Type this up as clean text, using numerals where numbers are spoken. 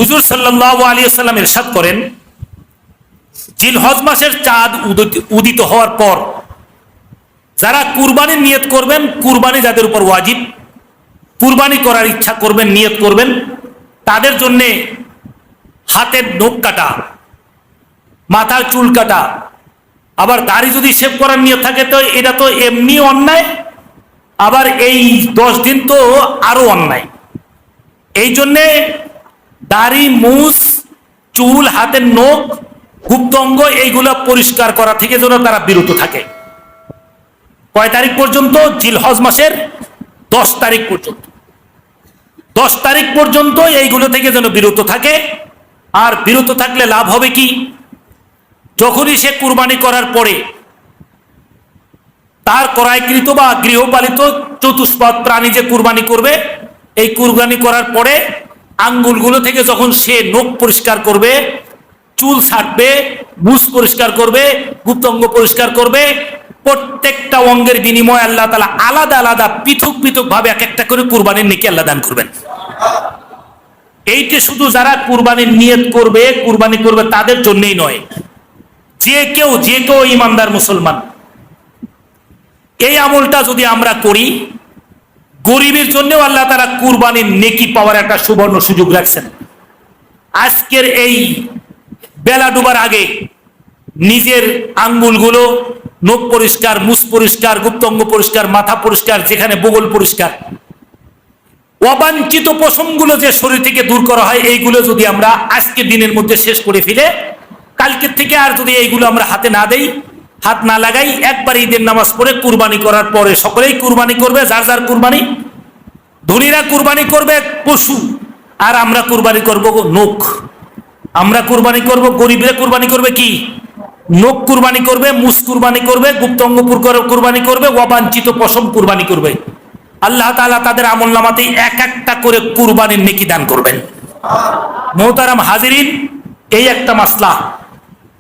হুজুর সাল্লাল্লাহু আলাইহি ওয়াসাল্লাম ইরশাদ করেন, জিলহজ মাসের চাঁদ উদিত হওয়ার পর যারা কুরবানির নিয়ত করবেন, কুরবানি যাদের উপর ওয়াজিব, কুরবানি করার ইচ্ছা করবেন, নিয়ত করবেন, তাদের জন্যে হাতের নখ কাটা, মাথার চুল কাটা, আবার দাড়ি যদি শেভ করার নিয়ত থাকে তো এটা তো এমনি অন্যায়, আবার এই 10 দিন তো আরো অন্যায়। এই জন্যে দাড়ি, মুছ, চুল, হাতের নখ, গুপ্ত অঙ্গ এইগুলো পরিষ্কার করা থেকে যেন তারা বিরত থাকে। কয় তারিখ পর্যন্ত? জিলহজ মাসের 10 তারিখ পর্যন্ত। 10 তারিখ পর্যন্ত এইগুলো থেকে যেন বিরত থাকে। আর বিরত থাকলে লাভ হবে কি? যখনই সে কুরবানি করার পরে তার ক্রয়কৃত বা গৃহপালিত চতুষ্পদ প্রাণী যে কুরবানি করবে, এই কুরবানি করার পরে আঙ্গুলগুলো থেকে যখন সে নখ পরিষ্কার করবে, চুল ছাড়বে, মুছ পরিষ্কার করবে, গুপ্ত অঙ্গ পরিষ্কার করবে, প্রত্যেকটা অঙ্গের বিনিময়ে আল্লাহ তাআলা আলাদা আলাদা পৃথক পৃথক ভাবে এক একটা করে কুরবানির নেকি আল্লাহ দান করবেন। এইটা শুধু যারা কুরবানির নিয়ত করবে, কুরবানি করবে তাদের জন্যই নয়, যে কেউ ইমানদার মুসলমান এই আমলটা যদি আমরা করি, গরিবের জন্যও আল্লাহ তাআলা কুরবানির নেকি পাওয়ার একটা সুবর্ণ সুযোগ রাখছেন। আজকের এই বেলা ডুবার আগে নিজের আঙ্গুলগুলো, নখ পরিষ্কার, মুছ পরিষ্কার, গুপ্ত অঙ্গ পরিষ্কার, মাথা পরিষ্কার, যেখানে বগল পরিষ্কার, অবাঞ্ছিত পশমগুলো যে শরীর থেকে দূর করা হয়, এইগুলো যদি আমরা আজকে দিনের মধ্যে শেষ করে ফেলে কালকের থেকে আর যদি এইগুলো আমরা হাতে না দেই, হাত না লাগাই, একবার ঈদের নামাজ পড়ে কুরবানি করার পরে সকলেই কুরবানি করবে, যার যার কুরবানি। ধনীরা কুরবানি করবে পশু, আর আমরা কুরবানি করব নখ। আমরা কুরবানি করব, গরিবরা কুরবানি করবে কি? নখ কুরবানি করবে, মুছ কুরবানি করবে, গুপ্ত অঙ্গ কুরবানি করবে, অবাঞ্ছিত পশম কুরবানি করবে। আল্লাহ তাআলা তাদের আমলনামাতে এক একটা করে কুরবানির নেকি দান করবেন। মোহতারাম হাজিরিন, এই একটা মাসলা।